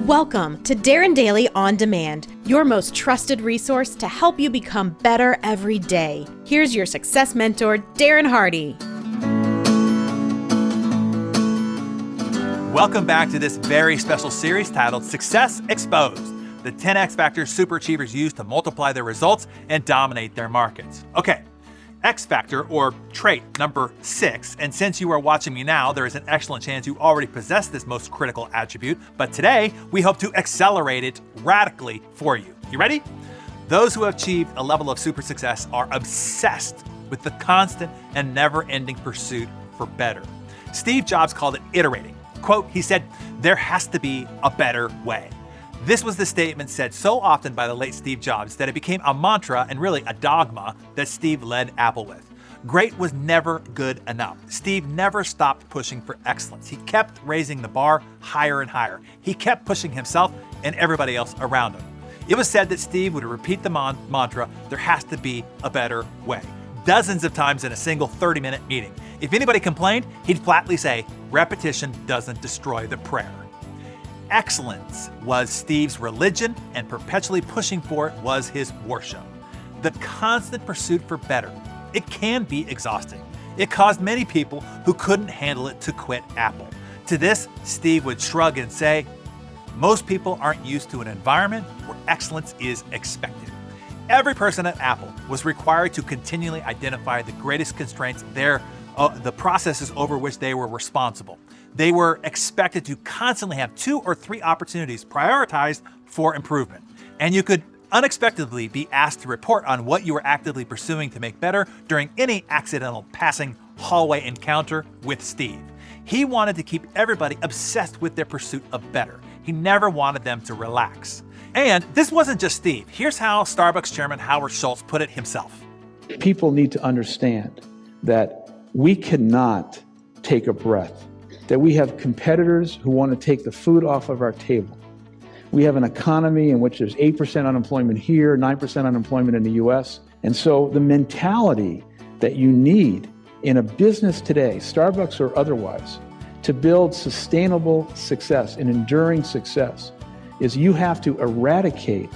Welcome to Darren Daily On Demand, your most trusted resource to help you become better every day. Here's your success mentor, Darren Hardy. Welcome back to this very special series titled Success Exposed, the 10 X factors superachievers use to multiply their results and dominate their markets. Okay, X factor or trait number 6, and since you are watching me now, there is an excellent chance you already possess this most critical attribute, but today we hope to accelerate it radically for you. You ready? Those who have achieved a level of super success are obsessed with the constant and never-ending pursuit for better. Steve Jobs called it iterating. Quote, he said, "There has to be a better way." This was the statement said so often by the late Steve Jobs that it became a mantra and really a dogma that Steve led Apple with. Great was never good enough. Steve never stopped pushing for excellence. He kept raising the bar higher and higher. He kept pushing himself and everybody else around him. It was said that Steve would repeat the mantra, "There has to be a better way," dozens of times in a single 30-minute meeting. If anybody complained, he'd flatly say, "Repetition doesn't destroy the prayer." Excellence was Steve's religion, and perpetually pushing for it was his worship. The constant pursuit for better, it can be exhausting. It caused many people who couldn't handle it to quit Apple. To this, Steve would shrug and say, "Most people aren't used to an environment where excellence is expected." Every person at Apple was required to continually identify the greatest constraints the processes over which they were responsible. They were expected to constantly have 2 or 3 opportunities prioritized for improvement. And you could unexpectedly be asked to report on what you were actively pursuing to make better during any accidental passing hallway encounter with Steve. He wanted to keep everybody obsessed with their pursuit of better. He never wanted them to relax. And this wasn't just Steve. Here's how Starbucks chairman Howard Schultz put it himself. People need to understand that we cannot take a breath, that we have competitors who want to take the food off of our table. We have an economy in which there's 8% unemployment here, 9% unemployment in the US. And so the mentality that you need in a business today, Starbucks or otherwise, to build sustainable success and enduring success is you have to eradicate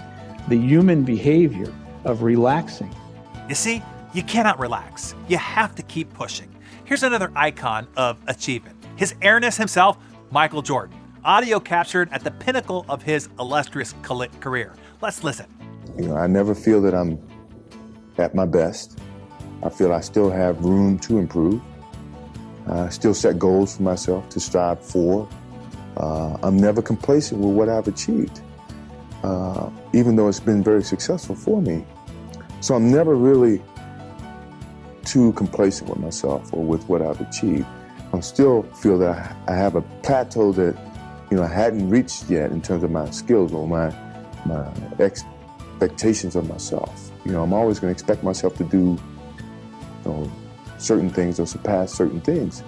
the human behavior of relaxing. You see, you cannot relax. You have to keep pushing. Here's another icon of achievement. His airness himself, Michael Jordan. Audio captured at the pinnacle of his illustrious career. Let's listen. I never feel that I'm at my best. I feel I still have room to improve. I still set goals for myself to strive for. I'm never complacent with what I've achieved, even though it's been very successful for me. So I'm never really too complacent with myself or with what I've achieved. I still feel that I have a plateau that I hadn't reached yet in terms of my skills or my expectations of myself. I'm always going to expect myself to do certain things or surpass certain things.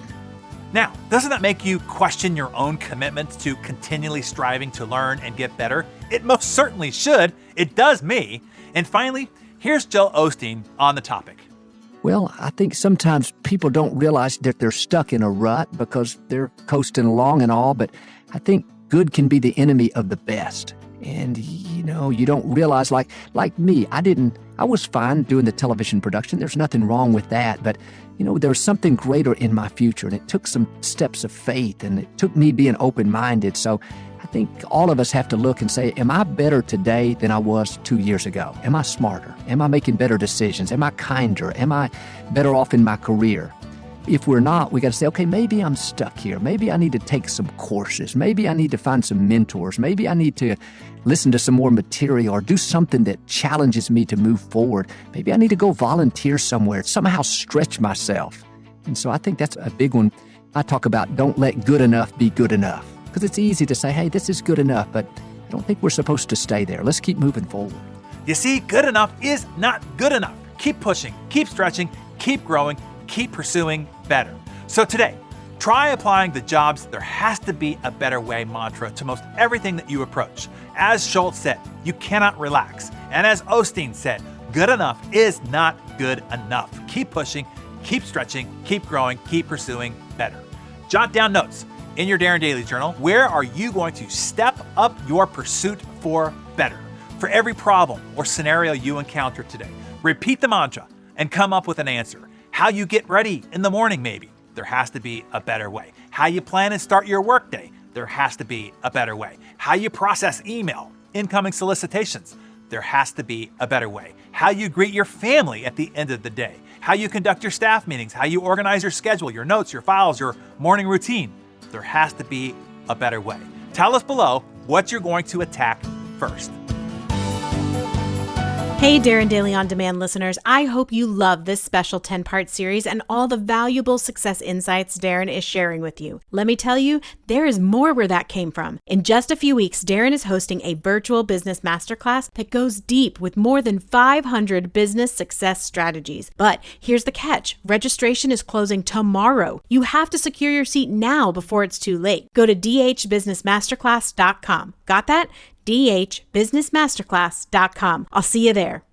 Now, doesn't that make you question your own commitment to continually striving to learn and get better? It most certainly should. It does me. And finally, here's Joel Osteen on the topic. Well, I think sometimes people don't realize that they're stuck in a rut because they're coasting along and all, but I think good can be the enemy of the best. And, you don't realize, like me, I was fine doing the television production. There's nothing wrong with that, but, there's something greater in my future, and it took some steps of faith, and it took me being open-minded. So I think all of us have to look and say, am I better today than I was 2 years ago? Am I smarter? Am I making better decisions? Am I kinder? Am I better off in my career? If we're not, we got to say, okay, maybe I'm stuck here. Maybe I need to take some courses. Maybe I need to find some mentors. Maybe I need to listen to some more material or do something that challenges me to move forward. Maybe I need to go volunteer somewhere, somehow stretch myself. And so I think that's a big one. I talk about don't let good enough be good enough, because it's easy to say, hey, this is good enough, but I don't think we're supposed to stay there. Let's keep moving forward. You see, good enough is not good enough. Keep pushing, keep stretching, keep growing, keep pursuing better. So today, try applying the Jobs "there has to be a better way" mantra to most everything that you approach. As Schultz said, you cannot relax. And as Osteen said, good enough is not good enough. Keep pushing, keep stretching, keep growing, keep pursuing better. Jot down notes. in your Darren Daily Journal, where are you going to step up your pursuit for better? For every problem or scenario you encounter today, repeat the mantra and come up with an answer. How you get ready in the morning, maybe. There has to be a better way. How you plan and start your workday. There has to be a better way. How you process email, incoming solicitations. There has to be a better way. How you greet your family at the end of the day. How you conduct your staff meetings. How you organize your schedule, your notes, your files, your morning routine. There has to be a better way. Tell us below what you're going to attack first. Hey, Darren Daily On Demand listeners, I hope you love this special 10-part series and all the valuable success insights Darren is sharing with you. Let me tell you, there is more where that came from. In just a few weeks, Darren is hosting a virtual business masterclass that goes deep with more than 500 business success strategies. But here's the catch. Registration is closing tomorrow. You have to secure your seat now before it's too late. Go to dhbusinessmasterclass.com. Got that? dhbusinessmasterclass.com. I'll see you there.